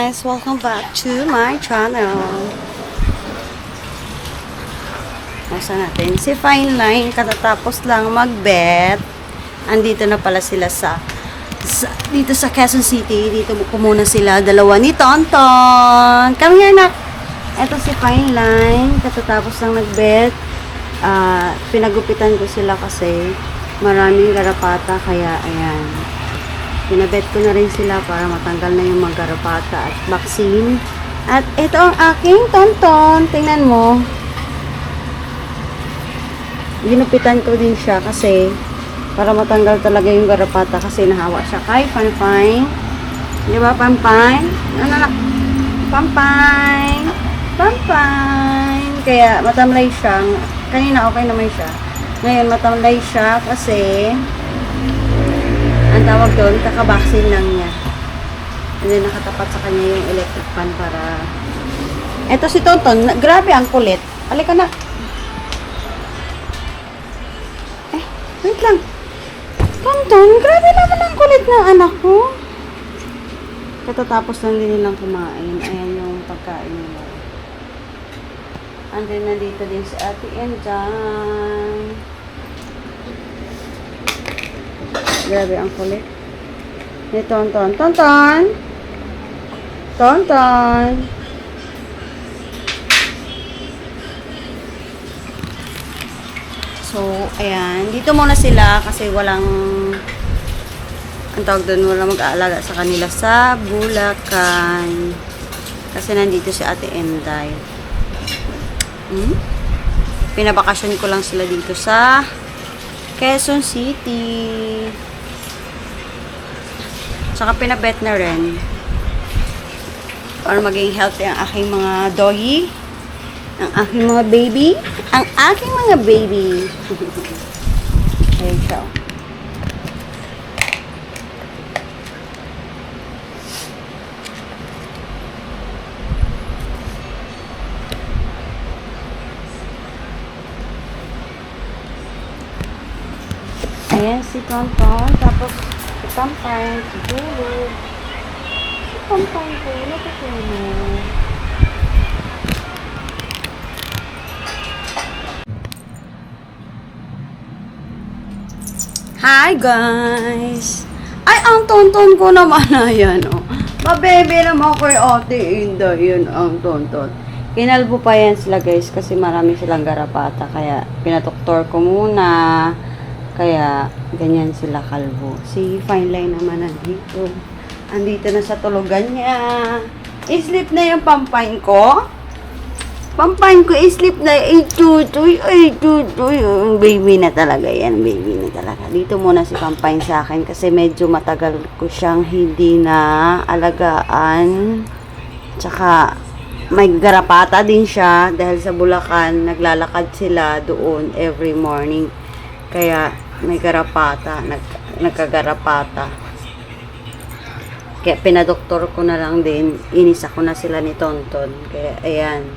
guys! Welcome back to my channel. Nasa natin si Fine Line, katatapos lang mag-bet. Andito na pala sila dito sa Quezon City. Dito po muna sila, dalawa ni Tonton. Come here, nak! Ito si Fine Line, katatapos lang nag-bet. Pinagupitan ko sila kasi maraming garapata, kaya ayan. Pinabet ko na rin sila para matanggal na yung mga garapata at vaccine. At ito ang aking Tonton. Tingnan mo. Ginupitan ko din siya kasi para matanggal talaga yung garapata kasi nahawa siya kay Pampine. Di ba, Pampine? Ano? Pampine! Pampine! Kaya matamlay siya. Kanina okay naman siya. Ngayon matamlay siya kasi ang tawag doon, kakabaksin lang niya. And then, nakatapat sa kanya yung electric fan para... Eto si Tonton, grabe ang kulit. Halika na. Wait lang. Tonton, grabe naman ang kulit ng anak ko. Katatapos lang din nilang kumain. Ayan yung pagkain nila. And then, nandito din si Ate Enjan. Grabe ang kulit. Ni Tonton. Tonton! Tonton! So, ayan. Dito muna sila kasi walang ang tawag doon, walang mag-aalaga sa kanila sa Bulacan. Kasi nandito si Ate Enday. Pinabakasyon ko lang sila dito sa Quezon City. Saka pinabet na rin para maging healthy ang aking mga doggy, ang aking mga baby, ang aking mga baby. Ayan siya. Ayan si Tonton, tapos si Pampine, si Julog. Si Pampine ko, natutulog. Hi guys! Ay, ang Tonton ko naman na yan, oh. Mabebe naman ko yung Ate Inda, yun ang Tonton. Kinalbo pa yan sila guys kasi marami silang garapata, kaya pinadoktor ko muna. Kaya, ganyan sila kalbo. Si Fine Line naman nandito. Andito na sa tulugan niya. I-sleep na yung Pampine ko. Pampine ko, i-sleep na. Ay, tutoy. Baby na talaga yan. Baby na talaga. Dito muna si Pampine sa akin kasi medyo matagal ko siyang hindi na alagaan. Tsaka, may garapata din siya dahil sa Bulacan. Naglalakad sila doon every morning. Kaya, may garapata, nagkagarapata. Kaya pinadoktor ko na lang din, inisa ko na sila ni Tonton. Kaya ayan.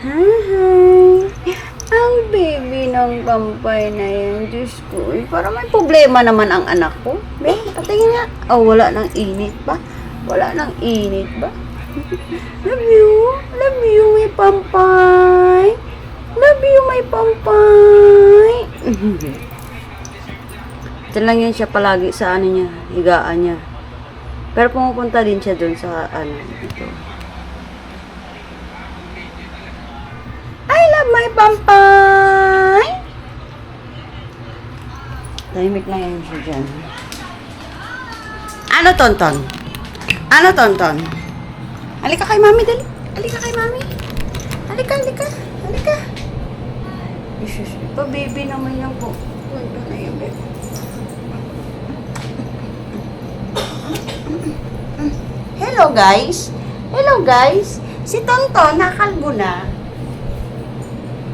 Hi! Ang baby ng Pampay na yan, Diyos ko. Para may problema naman ang anak ko. Patingin nga. Oh, wala nang init ba? Wala nang init ba? Love you, may Pampay. Love you, my Pampay. Diyan lang yan siya palagi sa ano niya, higaan niya. Pero pumupunta din siya doon sa ano, ito. I love my Pampay. Tahimik lang yan siya dyan. Ano, Tonton? Ano, Tonton? Halika kay mami, dali. Halika kay mami. Halika. Isus, pa-baby naman yan po. Tonton na yan, baby. Hello guys. Si Tonton nakalbo na.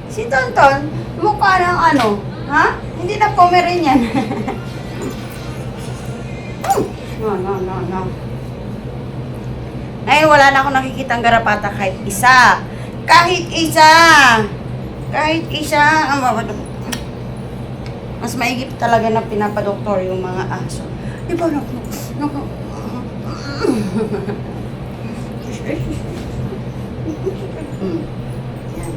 Si Tonton mukha ng ano, ha? Hindi na Pomeranian yan. No. Ay, wala na akong nakikitang garapata kahit isa. Mas maigip talaga na pinapadoktor yung mga aso. Diba, naku. Mm. Yan.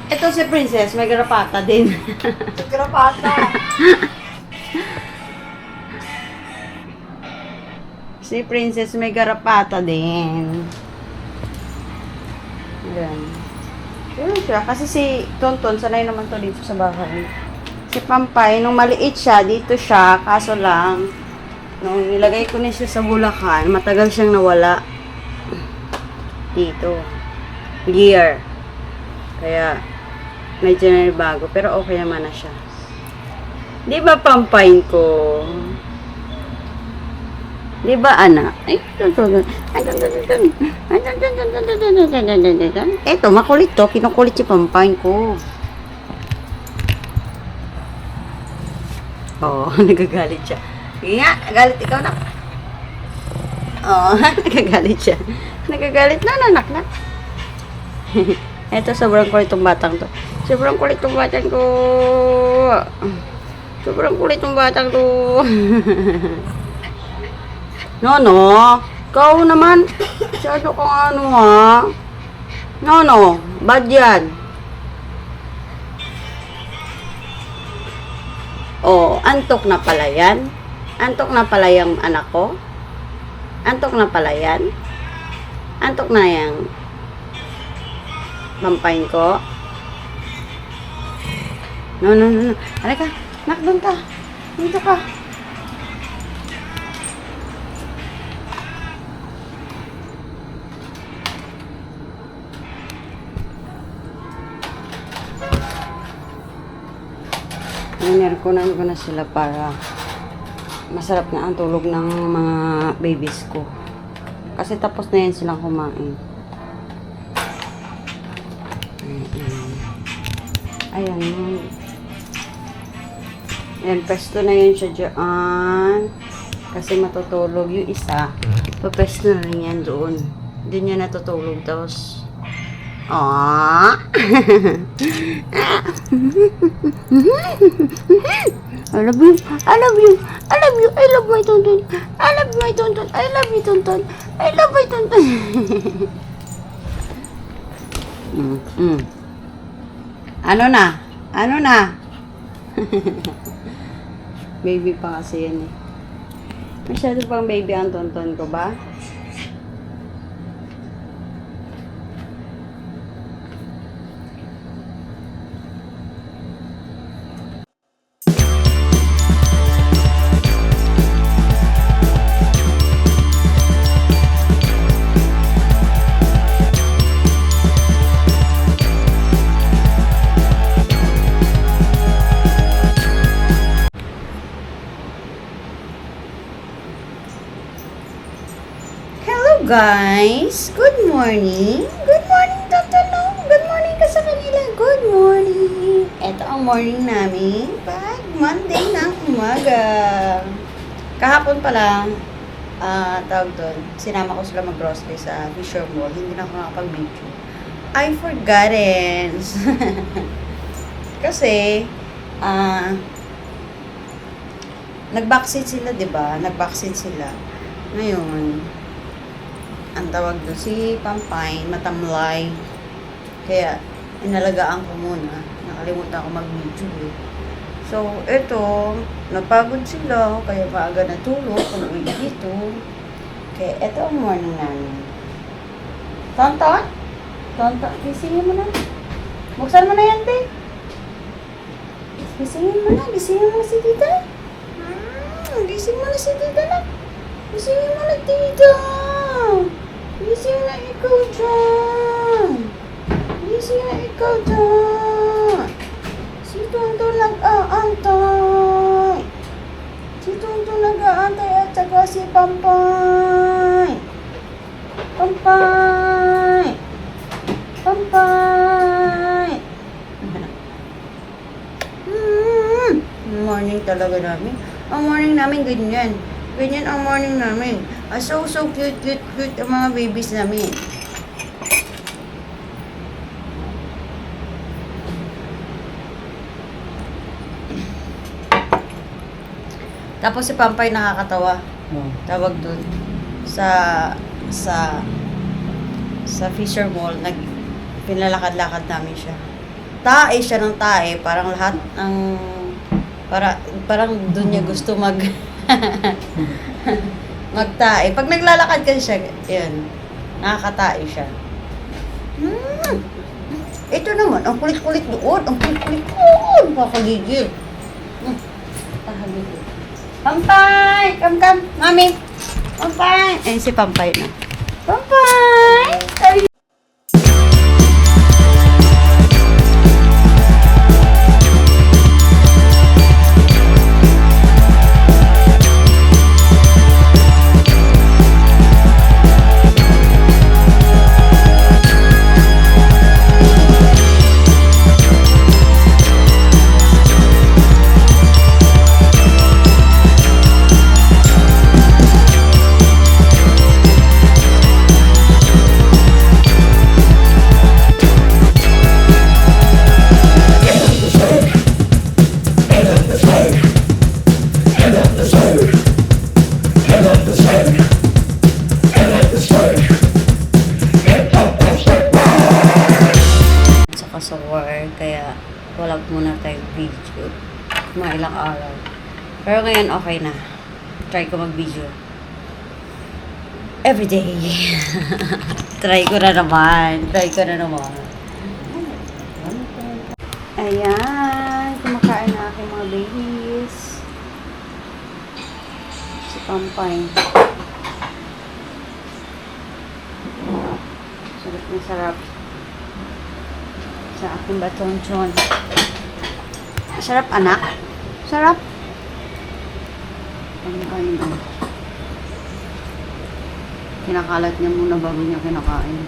Ito si Princess, may garapata din. Grapata. Si Princess may garapata din. Ayan. Yun siya. Kasi si Tonton, sanay naman to dito sa bahay. Si Pampay, nung maliit siya, dito siya. Kaso lang, nung nilagay ko na siya sa Bulacan, matagal siyang nawala. Dito. Year. Kaya, medyo na bago. Pero okay naman na siya. Di ba Pampay ko? Di ba, anak? Eto, makulit to. Kinukulit si Pampain ko. Oo, nagagalit siya. Sige nga, nagalit ikaw na. Oo, nagagalit siya. Nagagalit na, anak na. Eto, sobrang kulit tong batang to. Sobrang kulit tong batang ko. Sobrang kulit tong batang to. Nono, ikaw naman. Masyado kang ano ha. Nono, bad yan. Oh, antok na pala yan. Antok na pala yung anak ko. Antok na pala yan. Antok na yung Pampain ko. No. Halika, nak, doon ka. Dito ka. Nirkunan ko na sila para masarap na ang tulog ng mga babies ko. Kasi tapos na yan silang kumain. Ayan. Ayan, pesto na yun siya dyan. Kasi matutulog yung isa. Papesto na rin yan doon. Doon niya natutulog. Tapos, aww. I love you. I love you. I love you. I love my tonton. I love my tonton. I love you, tonton. I love my tonton. Ano na? Ano na? Baby pa kasi yan eh. Masyado pang baby ang tonton ko ba? Guys, good morning. Good morning, Totolo. Good morning ka sa kanila. Good morning. Ito ang morning namin pag Monday ng umaga. Kahapon pa lang, tawag doon, sinama ko sila mag-grocery sa Fisher Mall. Hindi na ako nakapag-video. I forgot it. Kasi, nag-vaccine sila, diba? Nag-vaccine sila. Ngayon, ang tawag doon, si Pampay, matamlay. Kaya, inalagaan ko muna. Nakalimutan ko mag-video eh. So, eto, napagod sila. Kaya maaga natulog. Kung uwi dito. Kaya, eto ang morning namin. Tonton? Tonton, gisingin mo na. Buksan mo na yan, te. Gisingin mo na. Gisingin mo na si tita. Gising mo na si tita na. Gisingin mo na tita. Gising na ikaw dyan. Gising na ikaw dyan. Si Tonton nag-aantay. Si Tonton nag-aantay at saka si Pampay. Pampay. Pampay. Morning talaga namin. Ang morning namin ganyan. Ganyan ang morning namin. So cute, cute, cute ang mga babies namin. Tapos si Pampay nakakatawa. Tawag dun. Sa Fisher Mall, pinalakad-lakad namin siya. Tae siya ng tae, parang lahat ng parang doon niya gusto magtae. Pag naglalakad kasi siya, yun, nakakatae siya. Ito naman, ang kulit-kulit doon, ang kulit-kulit doon, kakagigil. Kakagigil. Pampay! Come, mami! Pampay! Ayun si Pampay na. Pampay! Ay! Sa work, kaya wala muna tayong video mga ilang araw, pero ngayon okay na. Try ko mag video everyday. Try ko na naman ayan, kumakain na aking mga babies. Si Pampay sarap sa aking batonchon. Sarap, anak. Sarap. Ano. Kinakalat niya muna bago niya kinakain.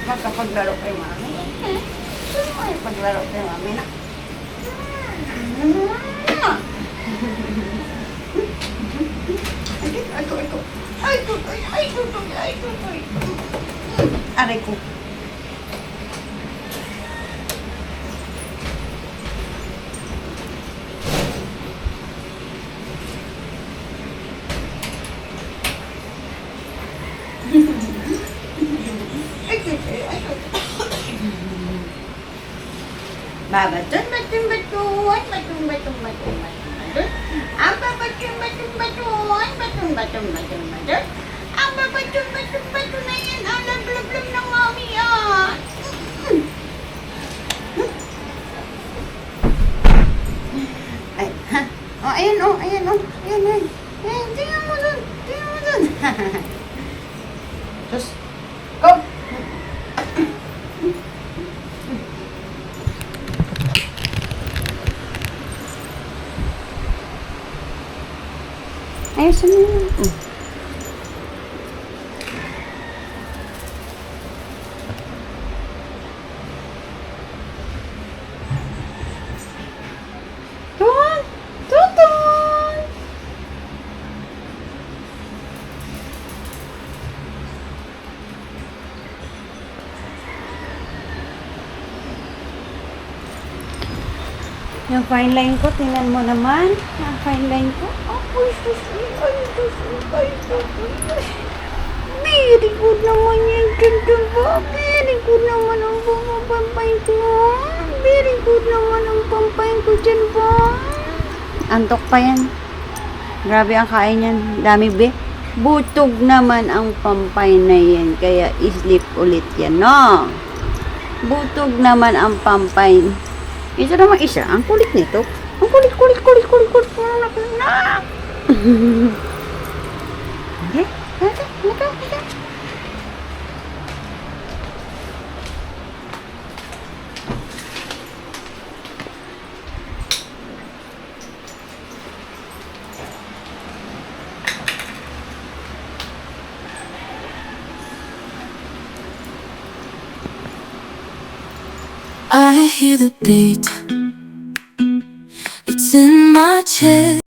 Magkapaglaro kay mami. Gusto mo kayo paglaro kay mami na? Ay, aray ko. Babatun, batun, batun, batun, batun, batun, batun. Ang babatun, batun, batun, batun, batun, batun, batun. Ang babatun, batun, batun na yan. Ang lablablam ng mami, ah. Ay, ha? Oh, ayan, oh, ayan, oh. Ayan, ayan. Ayan, tingnan mo dun. Tingnan mo dun. Sus, go. Ayusin mo yun. Tuton! Tuton! Yung fine line ko, tingnan mo naman. Yung fine line ko. Ay, sus, ay, sus, ay, sus, ay. Very good naman yan, ganda ba? Very good naman ang pampampay ko. Very good naman ang pampay ko dyan ba? Antok pa yan. Grabe ang kain yan. Dami be. Butog naman ang pampay na yan. Kaya sleep ulit yan, no? Butog naman ang pampay. Ito naman isa. Ang kulit nito. Ang kulit. Na! Okay? Naka. I hear the beat. It's in my chest.